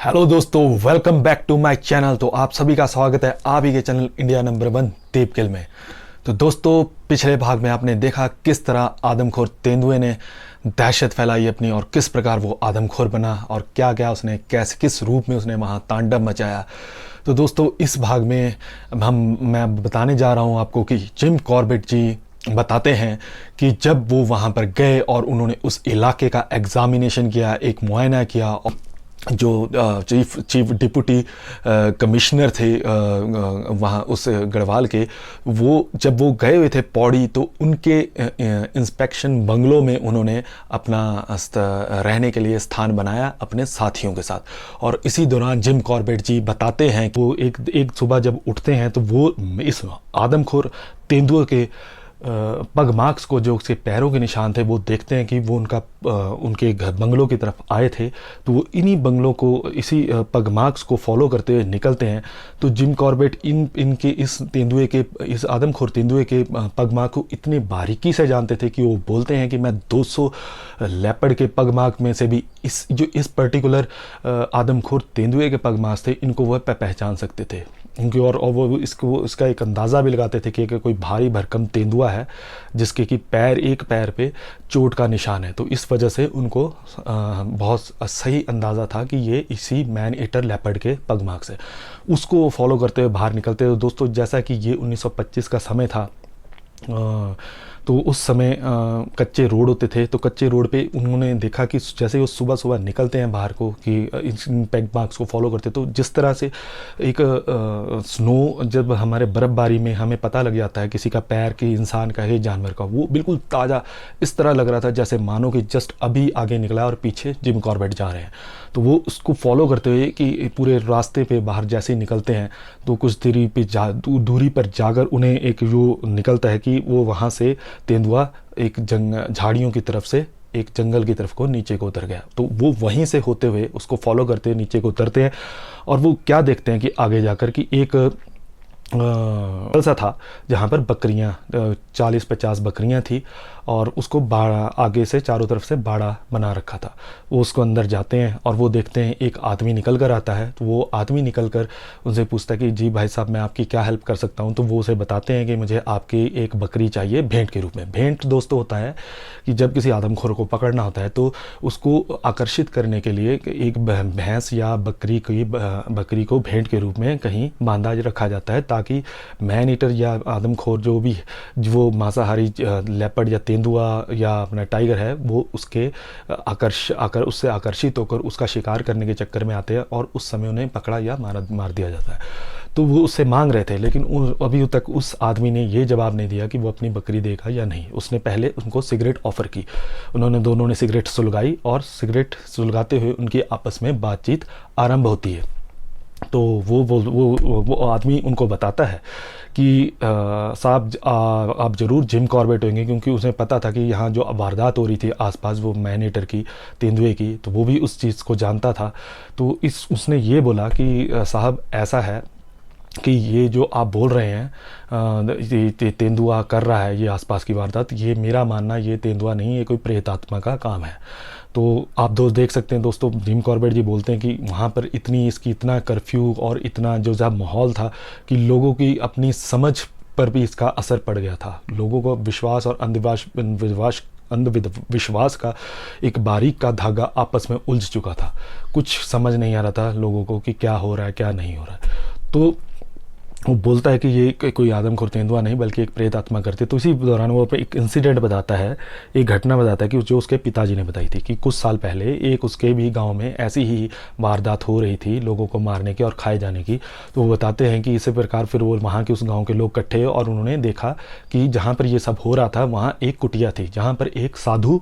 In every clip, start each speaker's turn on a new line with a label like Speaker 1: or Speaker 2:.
Speaker 1: Hello दोस्तों, welcome back to my channel. तो आप सभी का स्वागत है आप ही के चैनल इंडिया नंबर 1 देवकिल में। तो दोस्तों, पिछले भाग में आपने देखा किस तरह आदमखोर तेंदुए ने दहशत फैलाई अपनी, और किस प्रकार वो आदमखोर बना और क्या क्या उसने कैसे किस रूप में उसने वहाँ तांडव मचाया। तो दोस्तों, इस भाग में मैं बताने जा रहा हूँ आपको कि जिम कॉर्बेट जी बताते हैं कि जब वो वहाँ पर गए और उन्होंने उस इलाके का एग्जामिनेशन किया, एक मुआयना किया, और जो चीफ डिप्टी कमिश्नर थे वहाँ उस गढ़वाल के, वो जब वो गए हुए थे पौड़ी, तो उनके इंस्पेक्शन बंगलों में उन्होंने अपना रहने के लिए स्थान बनाया अपने साथियों के साथ। और इसी दौरान जिम कॉर्बेट जी बताते हैं कि वो एक सुबह जब उठते हैं तो वो इस आदमखोर तेंदुए के पग मार्क्स को, जो उसके पैरों के निशान थे, वो देखते हैं कि वो उनके घर बंगलों की तरफ आए थे। तो वो इन्हीं बंगलों को, इसी पग मार्क्स को फॉलो करते हुए निकलते हैं। तो जिम कॉर्बेट इनके इस आदमखोर तेंदुए के पग मार्क को इतनी बारीकी से जानते थे कि वो बोलते हैं कि मैं 200 लेपर्ड के पग मार्क में से भी इस पर्टिकुलर आदमखोर तेंदुए के पग मार्क्स थे, इनको वह पहचान सकते थे इनकी। और वो इसका एक अंदाज़ा भी लगाते थे कि कोई भारी भरकम तेंदुआ है जिसके कि एक पैर पे चोट का निशान है। तो इस वजह से उनको बहुत सही अंदाज़ा था कि ये इसी मैन ईटर लेपर्ड के पग मार्क्स है। उसको फॉलो करते हुए बाहर निकलते हुए, दोस्तों, जैसा कि ये 1925 का समय था, तो उस समय कच्चे रोड होते थे। तो कच्चे रोड पे उन्होंने देखा कि जैसे वो सुबह सुबह निकलते हैं बाहर को, कि इन पेग मार्क्स को फॉलो करते, तो जिस तरह से एक स्नो, जब हमारे बर्फ़बारी में हमें पता लग जाता है किसी का पैर, कि इंसान का है जानवर का, वो बिल्कुल ताज़ा इस तरह लग रहा था जैसे मानो कि जस्ट अभी आगे निकला और पीछे जिम कॉर्बेट जा रहे हैं। तो वो उसको फॉलो करते हुए कि पूरे रास्ते पे बाहर जैसे ही निकलते हैं, तो कुछ दूरी पर जाकर उन्हें एक जो निकलता है कि वो वहाँ से तेंदुआ एक झाड़ियों की तरफ से एक जंगल की तरफ को नीचे को उतर गया। तो वो वहीं से होते हुए उसको फॉलो करते हुए नीचे को उतरते हैं, और वो क्या देखते हैं कि आगे जाकर कि एक सा था जहाँ पर बकरियाँ 40-50 बकरियाँ थी, और उसको बाड़ा आगे से चारों तरफ से बाड़ा बना रखा था। वो उसको अंदर जाते हैं और वो देखते हैं एक आदमी निकल कर आता है। तो वो आदमी निकल कर उनसे पूछता है कि जी भाई साहब, मैं आपकी क्या हेल्प कर सकता हूँ। तो वो उसे बताते हैं कि मुझे आपकी एक बकरी चाहिए भेंट के रूप में। भेंट दोस्तों होता है कि जब किसी आदमखोर को पकड़ना होता है तो उसको आकर्षित करने के लिए एक भैंस या बकरी को भेंट के रूप में कहीं बांधा रखा जाता है, ताकि मैन ईटर या आदमखोर जो मांसाहारी लेपर्ड या तेंदुआ या अपना टाइगर है, वो उससे आकर्षित होकर उसका शिकार करने के चक्कर में आते हैं, और उस समय उन्हें पकड़ा या मार दिया जाता है। तो वो उससे मांग रहे थे, लेकिन अभी तक उस आदमी ने ये जवाब नहीं दिया कि वो अपनी बकरी देगा या नहीं। उसने पहले उनको सिगरेट ऑफर की। दोनों ने सिगरेट सुलगाई, और सिगरेट सुलगाते हुए उनकी आपस में बातचीत आरंभ होती है। तो वो आदमी उनको बताता है कि साहब, आप ज़रूर जिम कॉर्बेट होंगे, क्योंकि उसे पता था कि यहाँ जो वारदात हो रही थी आसपास वो मैन ईटर की, तेंदुए की, तो वो भी उस चीज़ को जानता था। तो उसने ये बोला कि साहब, ऐसा है कि ये जो आप बोल रहे हैं तेंदुआ कर रहा है ये आसपास की वारदात, ये मेरा मानना, ये तेंदुआ नहीं, ये कोई प्रेत आत्मा का काम है। तो आप देख सकते हैं दोस्तों, जिम कॉर्बेट जी बोलते हैं कि वहाँ पर इतना कर्फ्यू और इतना जो माहौल था कि लोगों की अपनी समझ पर भी इसका असर पड़ गया था। लोगों को विश्वास और अंधविश्वास का एक बारीक का धागा आपस में उलझ चुका था। कुछ समझ नहीं आ रहा था लोगों को कि क्या हो रहा है क्या नहीं हो रहा है। तो वो बोलता है कि ये कोई आदमखोर तेंदुआ नहीं बल्कि एक प्रेत आत्मा करती है। तो इसी दौरान वो एक इंसिडेंट बताता है, एक घटना बताता है कि जो उसके पिताजी ने बताई थी कि कुछ साल पहले एक उसके भी गांव में ऐसी ही वारदात हो रही थी, लोगों को मारने की और खाए जाने की। तो वो बताते हैं कि इसी प्रकार फिर वो वहाँ के उस गाँव के लोग इकट्ठे हुए, और उन्होंने देखा कि जहाँ पर ये सब हो रहा था वहाँ एक कुटिया थी जहाँ पर एक साधु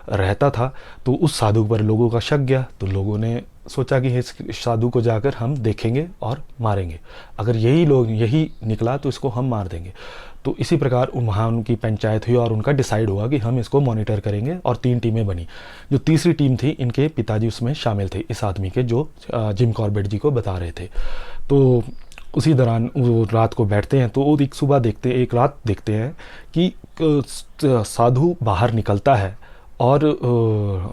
Speaker 1: रहता था। तो उस साधु पर लोगों का शक गया। तो लोगों ने सोचा कि इस साधु को जाकर हम देखेंगे और मारेंगे, अगर यही निकला तो इसको हम मार देंगे। तो इसी प्रकार वहाँ उनकी पंचायत हुई और उनका डिसाइड हुआ कि हम इसको मॉनिटर करेंगे, और 3 टीमें बनी। जो तीसरी टीम थी, इनके पिताजी उसमें शामिल थे, इस आदमी के, जो जिम कॉर्बेट जी को बता रहे थे। तो उसी दौरान वो रात को बैठते हैं, तो एक रात देखते हैं कि साधु बाहर निकलता है और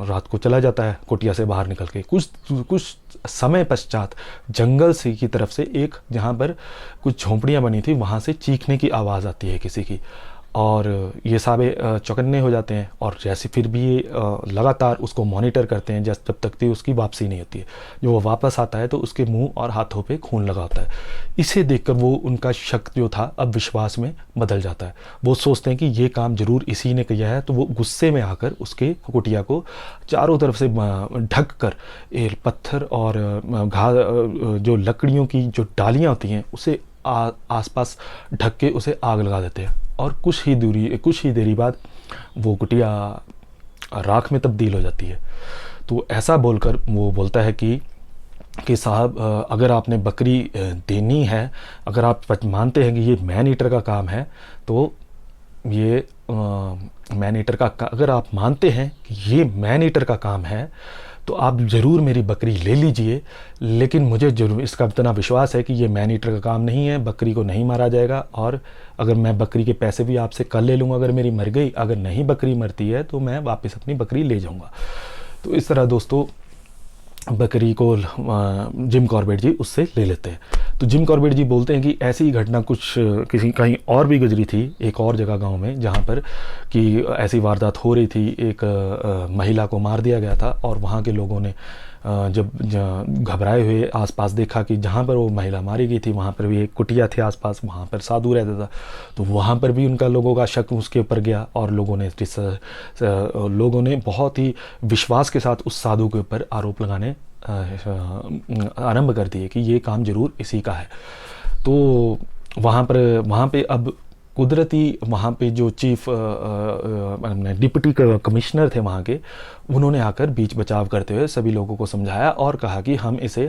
Speaker 1: रात को चला जाता है कुटिया से बाहर निकल के। कुछ समय पश्चात जंगल से की तरफ से एक, जहाँ पर कुछ झोंपड़ियाँ बनी थी, वहाँ से चीखने की आवाज़ आती है किसी की, और ये सारे चौकन्ने हो जाते हैं। और जैसे फिर भी ये लगातार उसको मॉनिटर करते हैं जब तक कि उसकी वापसी नहीं होती है। जो वो वापस आता है तो उसके मुंह और हाथों पे खून लगा होता है। इसे देखकर वो, उनका शक जो था अब विश्वास में बदल जाता है। वो सोचते हैं कि ये काम जरूर इसी ने किया है। तो वो गुस्से में आकर उसके कुटिया को चारों तरफ से ढक कर पत्थर और जो लकड़ियों की जो डालियाँ होती हैं उसे आसपास ढक के उसे आग लगा देते हैं। और कुछ ही देरी बाद वो कुटिया राख में तब्दील हो जाती है। तो ऐसा बोलकर वो बोलता है कि साहब, अगर आपने बकरी देनी है, अगर आप मानते हैं कि ये मैन ईटर का काम है, तो ये मैन ईटर का, अगर आप मानते हैं कि ये मैन ईटर का काम है तो आप ज़रूर मेरी बकरी ले लीजिए, लेकिन मुझे जरूर इसका इतना विश्वास है कि ये मैन ईटर का काम नहीं है, बकरी को नहीं मारा जाएगा। और अगर मैं बकरी के पैसे भी आपसे कल ले लूँगा अगर मेरी मर गई, अगर नहीं बकरी मरती है तो मैं वापस अपनी बकरी ले जाऊँगा। तो इस तरह दोस्तों बकरी को जिम कॉर्बेट जी उससे ले लेते हैं। तो जिम कॉर्बेट जी बोलते हैं कि ऐसी ही घटना कुछ किसी कहीं और भी गुजरी थी, एक और जगह गांव में, जहां पर कि ऐसी वारदात हो रही थी। एक महिला को मार दिया गया था और वहां के लोगों ने जब घबराए हुए आसपास देखा कि जहाँ पर वो महिला मारी गई थी वहाँ पर भी एक कुटिया थी आसपास, वहाँ पर साधु रहता था। तो वहाँ पर भी उनका लोगों का शक उसके ऊपर गया और लोगों ने बहुत ही विश्वास के साथ उस साधु के ऊपर आरोप लगाने आरंभ कर दिए कि ये काम जरूर इसी का है। तो वहाँ पे अब कुदरती, वहाँ पे जो चीफ डिप्टी कमिश्नर थे वहाँ के, उन्होंने आकर बीच बचाव करते हुए सभी लोगों को समझाया और कहा कि हम इसे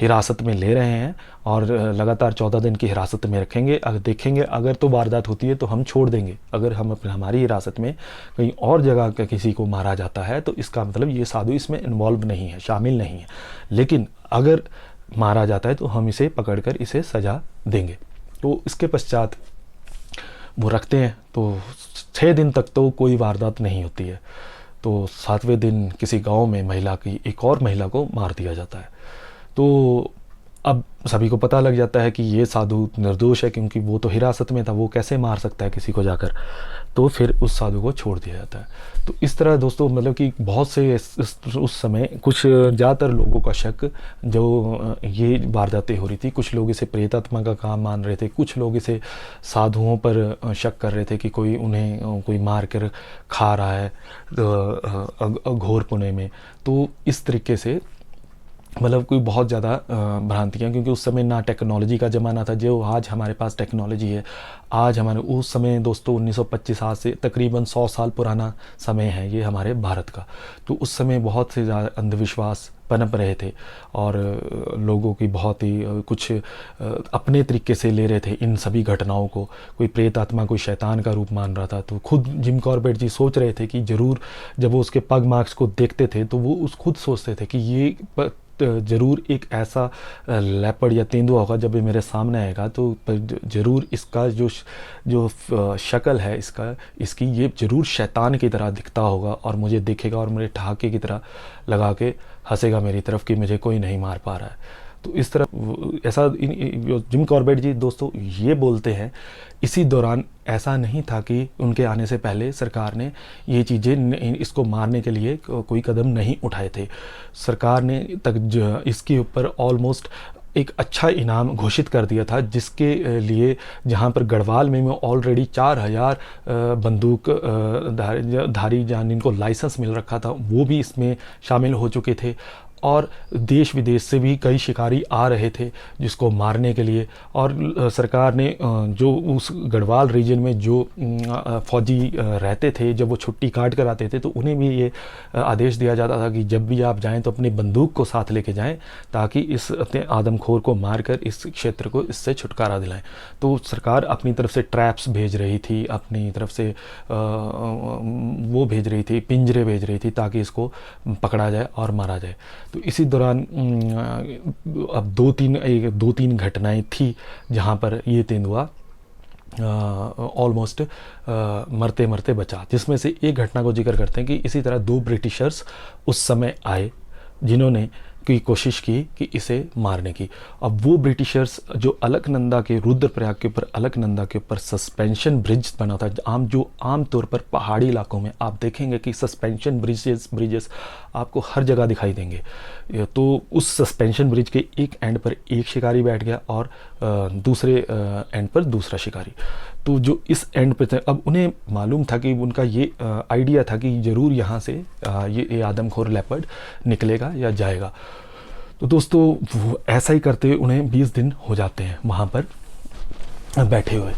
Speaker 1: हिरासत में ले रहे हैं और लगातार 14 दिन की हिरासत में रखेंगे। अगर देखेंगे अगर तो वारदात होती है तो हम छोड़ देंगे, अगर हमारी हिरासत में कहीं और जगह का किसी को मारा जाता है तो इसका मतलब ये साधु इसमें इन्वॉल्व नहीं है, शामिल नहीं है, लेकिन अगर मारा जाता है तो हम इसे पकड़कर इसे सज़ा देंगे। तो इसके पश्चात वो रखते हैं। तो 6 दिन तक तो कोई वारदात नहीं होती है। तो 7वें दिन किसी गांव में एक और महिला को मार दिया जाता है। तो अब सभी को पता लग जाता है कि ये साधु निर्दोष है, क्योंकि वो तो हिरासत में था, वो कैसे मार सकता है किसी को जाकर। तो फिर उस साधु को छोड़ दिया जाता है। तो इस तरह दोस्तों मतलब कि बहुत से उस समय कुछ ज़्यादातर लोगों का शक, जो ये वारदातें हो रही थी, कुछ लोग इसे प्रेत आत्मा का काम मान रहे थे, कुछ लोग इसे साधुओं पर शक कर रहे थे कि कोई मार कर खा रहा है घोर पुणे में। तो इस तरीके से मतलब कोई बहुत ज़्यादा भ्रांतियाँ, क्योंकि उस समय ना टेक्नोलॉजी का ज़माना था जो आज हमारे पास टेक्नोलॉजी है। आज हमारे उस समय दोस्तों 1925 आज से तकरीबन 100 साल पुराना समय है ये हमारे भारत का। तो उस समय बहुत से ज़्यादा अंधविश्वास पनप रहे थे और लोगों की बहुत ही कुछ अपने तरीके से ले रहे थे इन सभी घटनाओं को। कोई प्रेत आत्मा, कोई शैतान का रूप मान रहा था। तो खुद जिम कॉर्बेट जी सोच रहे थे कि ज़रूर जब वो उसके पग मार्क्स को देखते थे तो वो खुद सोचते थे कि ये ज़रूर एक ऐसा लेपर्ड या तेंदुआ होगा, जब ये मेरे सामने आएगा तो ज़रूर इसका जो शक्ल है इसकी ये ज़रूर शैतान की तरह दिखता होगा और मुझे देखेगा और मुझे ठहाके की तरह लगा के हंसेगा मेरी तरफ कि मुझे कोई नहीं मार पा रहा है। तो इस तरह ऐसा जिम कॉर्बेट जी दोस्तों ये बोलते हैं। इसी दौरान ऐसा नहीं था कि उनके आने से पहले सरकार ने ये चीज़ें इसको मारने के लिए कोई कदम नहीं उठाए थे। सरकार ने इसके ऊपर ऑलमोस्ट एक अच्छा इनाम घोषित कर दिया था, जिसके लिए जहां पर गढ़वाल में ऑलरेडी 4000 बंदूक धारी जिनको लाइसेंस मिल रखा था वो भी इसमें शामिल हो चुके थे और देश विदेश से भी कई शिकारी आ रहे थे जिसको मारने के लिए। और सरकार ने जो उस गढ़वाल रीजन में जो फौजी रहते थे, जब वो छुट्टी काट कर आते थे तो उन्हें भी ये आदेश दिया जाता था कि जब भी आप जाएं तो अपनी बंदूक को साथ लेके जाएं, ताकि इस आदमखोर को मारकर इस क्षेत्र को इससे छुटकारा दिलाएं। तो सरकार अपनी तरफ से ट्रैप्स भेज रही थी, अपनी तरफ से वो भेज रही थी, पिंजरे भेज रही थी, ताकि इसको पकड़ा जाए और मारा जाए। तो इसी दौरान अब दो तीन घटनाएं थी जहां पर ये तेंदुआ ऑलमोस्ट मरते मरते बचा, जिसमें से एक घटना को जिक्र करते हैं कि इसी तरह 2 ब्रिटिशर्स उस समय आए जिन्होंने की कोशिश की कि इसे मारने की। अब वो ब्रिटिशर्स जो अलकनंदा के, रुद्रप्रयाग के ऊपर अलकनंदा के ऊपर सस्पेंशन ब्रिज बना था, जो आम तौर पर पहाड़ी इलाकों में आप देखेंगे कि सस्पेंशन ब्रिजेस आपको हर जगह दिखाई देंगे। तो उस सस्पेंशन ब्रिज के एक एंड पर एक शिकारी बैठ गया और दूसरे एंड पर दूसरा शिकारी। तो जो इस एंड पे थे, अब उन्हें मालूम था कि उनका ये आइडिया था कि ज़रूर यहाँ से ये आदमखोर लेपर्ड निकलेगा या जाएगा। तो दोस्तों वो ऐसा ही करते हुए उन्हें 20 दिन हो जाते हैं वहाँ पर बैठे हुए।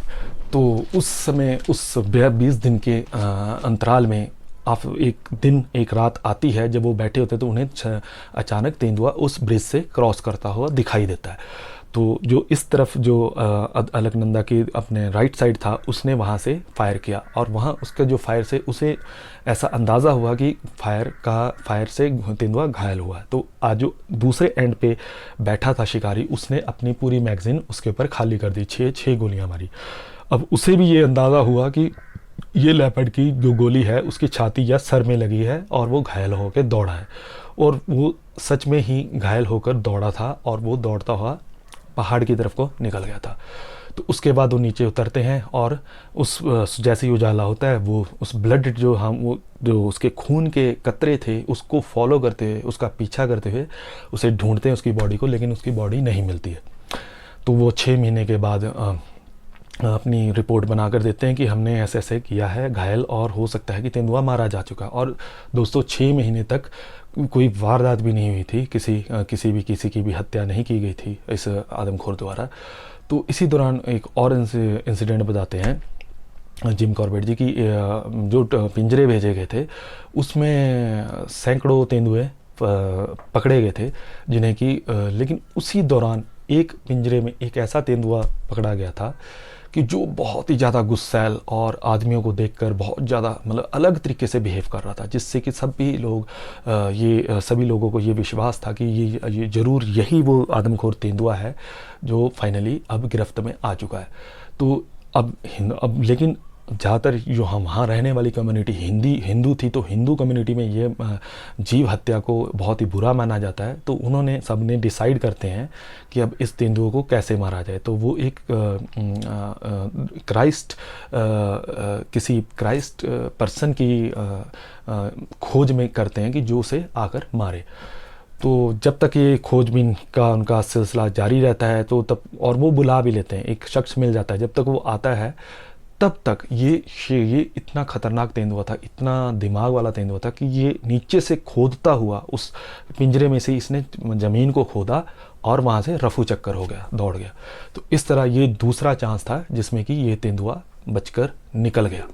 Speaker 1: तो उस समय उस 20 दिन के अंतराल में आप एक दिन एक रात आती है जब वो बैठे होते, तो उन्हें अचानक तेंदुआ उस ब्रिज से क्रॉस करता हुआ दिखाई देता है। तो जो इस तरफ जो अलकनंदा की अपने राइट साइड था, उसने वहाँ से फायर किया और वहाँ उसका जो फायर से उसे ऐसा अंदाज़ा हुआ कि फायर से तेंदुआ घायल हुआ। तो आज जो दूसरे एंड पे बैठा था शिकारी, उसने अपनी पूरी मैगज़ीन उसके ऊपर खाली कर दी, 6 गोलियाँ मारी। अब उसे भी ये अंदाज़ा हुआ कि ये लेपर्ड की जो गोली है उसकी छाती या सर में लगी है और वो घायल होकर दौड़ा है। और वो सच में ही घायल होकर दौड़ा था और वो दौड़ता हुआ पहाड़ की तरफ को निकल गया था। तो उसके बाद वो नीचे उतरते हैं और उस जैसे ही उजाला होता है, वो उस ब्लड जो उसके खून के कतरे थे उसको फॉलो करते हुए, उसका पीछा करते हुए उसे ढूंढते हैं उसकी बॉडी को, लेकिन उसकी बॉडी नहीं मिलती है। तो वो 6 महीने के बाद अपनी रिपोर्ट बनाकर देते हैं कि हमने ऐसे ऐसे किया है घायल, और हो सकता है कि तेंदुआ मारा जा चुका। और दोस्तों 6 महीने तक कोई वारदात भी नहीं हुई थी, किसी की भी हत्या नहीं की गई थी इस आदमखोर द्वारा। तो इसी दौरान एक और इंसिडेंट बताते हैं जिम कॉर्बेट जी की, जो पिंजरे भेजे गए थे उसमें सैकड़ों तेंदुए पकड़े गए थे जिन्हें कि लेकिन उसी दौरान एक पिंजरे में एक ऐसा तेंदुआ पकड़ा गया था कि जो बहुत ही ज़्यादा गुस्सैल और आदमियों को देखकर बहुत ज़्यादा मतलब अलग तरीके से बिहेव कर रहा था, जिससे कि सभी लोगों को ये विश्वास था कि ये ज़रूर यही वो आदमखोर तेंदुआ है जो फाइनली अब गिरफ्त में आ चुका है। तो अब लेकिन ज़्यादातर जो हम वहाँ रहने वाली कम्युनिटी हिंदू थी, तो हिंदू कम्युनिटी में ये जीव हत्या को बहुत ही बुरा माना जाता है। तो उन्होंने सबने डिसाइड करते हैं कि अब इस तेंदुए को कैसे मारा जाए। तो वो एक किसी क्राइस्ट पर्सन की खोज में करते हैं कि जो उसे आकर मारे। तो जब तक ये खोजबीन का उनका सिलसिला जारी रहता है तो तब, और वो बुला भी लेते हैं, एक शख्स मिल जाता है, जब तक वो आता है तब तक ये इतना खतरनाक तेंदुआ था, इतना दिमाग वाला तेंदुआ था कि ये नीचे से खोदता हुआ उस पिंजरे में से इसने ज़मीन को खोदा और वहाँ से रफू चक्कर हो गया, दौड़ गया। तो इस तरह ये दूसरा चांस था जिसमें कि ये तेंदुआ बचकर निकल गया।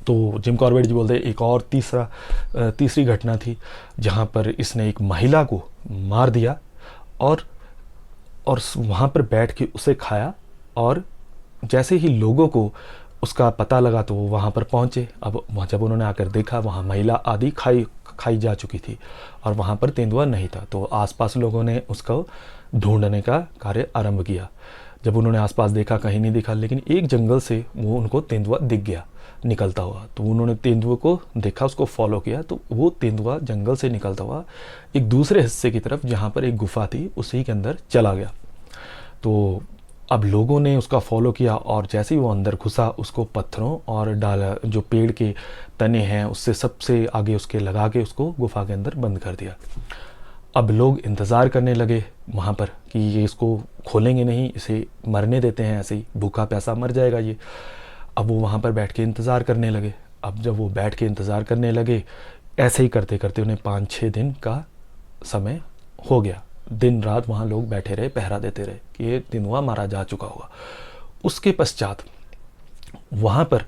Speaker 1: तो जिम कॉर्बेट जी बोलते हैं एक और तीसरी घटना थी जहाँ पर इसने एक महिला को मार दिया और वहाँ पर बैठ के उसे खाया। और जैसे ही लोगों को उसका पता लगा तो वो वहाँ पर पहुँचे। अब वहाँ जब उन्होंने आकर देखा वहाँ महिला आदि खाई जा चुकी थी और वहाँ पर तेंदुआ नहीं था। तो आसपास लोगों ने उसको ढूंढने का कार्य आरंभ किया। जब उन्होंने आसपास देखा कहीं नहीं दिखा, लेकिन एक जंगल से वो उनको तेंदुआ दिख गया निकलता हुआ। तो उन्होंने तेंदुए को देखा, उसको फॉलो किया, तो वो तेंदुआ जंगल से निकलता हुआ एक दूसरे हिस्से की तरफ जहाँ पर एक गुफा थी उसी के अंदर चला गया। तो अब लोगों ने उसका फॉलो किया और जैसे ही वो अंदर घुसा उसको पत्थरों और जो पेड़ के तने हैं उससे सबसे आगे उसके लगा के उसको गुफा के अंदर बंद कर दिया। अब लोग इंतज़ार करने लगे वहाँ पर कि ये इसको खोलेंगे नहीं, इसे मरने देते हैं, ऐसे ही भूखा प्यासा मर जाएगा ये। अब वो वहाँ पर बैठ के इंतज़ार करने लगे। अब जब वो बैठ के इंतज़ार करने लगे, ऐसे ही करते करते उन्हें 5-6 दिन का समय हो गया। दिन रात वहाँ लोग बैठे रहे, पहरा देते रहे कि ये तेंदुआ मारा जा चुका होगा। उसके पश्चात वहाँ पर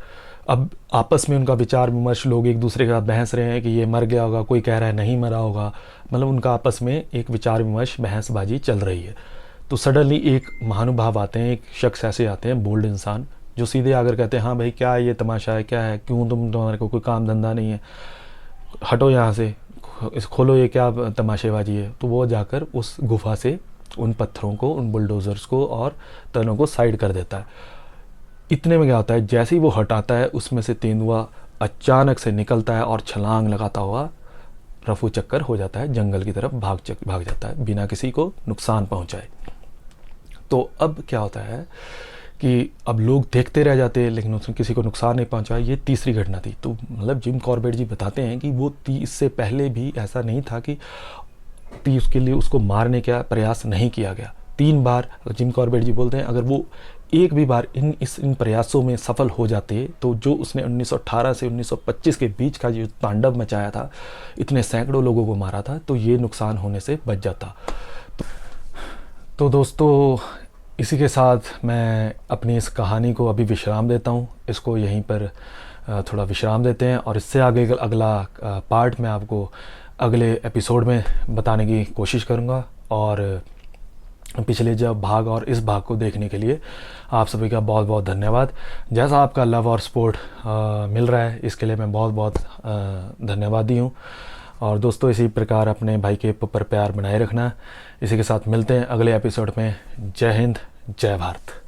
Speaker 1: अब आपस में उनका विचार विमर्श, लोग एक दूसरे के साथ बहस रहे हैं कि ये मर गया होगा, कोई कह रहा है नहीं मरा होगा, मतलब उनका आपस में एक विचार विमर्श बहसबाजी चल रही है। तो सडनली एक महानुभाव आते हैं, एक शख्स ऐसे आते हैं, बोल्ड इंसान, जो सीधे आकर कहते हैं हाँ भाई क्या ये तमाशा है, क्या है, क्यों तुम्हारे को कोई काम धंधा नहीं है, हटो यहाँ से, इस खोलो, ये क्या तमाशेबाजी है। तो वो जाकर उस गुफा से उन पत्थरों को, उन बुलडोज़र्स को और तनों को साइड कर देता है। इतने में क्या होता है, जैसे ही वो हटाता है उसमें से तेंदुआ अचानक से निकलता है और छलांग लगाता हुआ रफू चक्कर हो जाता है, जंगल की तरफ भाग जाता है बिना किसी को नुकसान पहुंचाए। तो अब क्या होता है कि अब लोग देखते रह जाते हैं लेकिन उसने किसी को नुकसान नहीं पहुंचाया। ये तीसरी घटना थी। तो मतलब जिम कॉर्बेट जी बताते हैं कि वो इससे पहले भी ऐसा नहीं था कि उसके लिए उसको मारने का प्रयास नहीं किया गया। 3 बार जिम कॉर्बेट जी बोलते हैं अगर वो एक भी बार इन प्रयासों में सफल हो जाते तो जो उसने 1918 से 1925 के बीच का जो तांडव मचाया था, इतने सैकड़ों लोगों को मारा था, तो ये नुकसान होने से बच जाता। तो दोस्तों इसी के साथ मैं अपनी इस कहानी को अभी विश्राम देता हूँ। इसको यहीं पर थोड़ा विश्राम देते हैं और इससे आगे अगला पार्ट मैं आपको अगले एपिसोड में बताने की कोशिश करूँगा। और पिछले जब भाग और इस भाग को देखने के लिए आप सभी का बहुत बहुत धन्यवाद। जैसा आपका लव और सपोर्ट मिल रहा है इसके लिए मैं बहुत बहुत धन्यवादी हूँ। और दोस्तों इसी प्रकार अपने भाई के ऊपर प्यार बनाए रखना। इसी के साथ मिलते हैं अगले एपिसोड में। जय हिंद, जय भारत।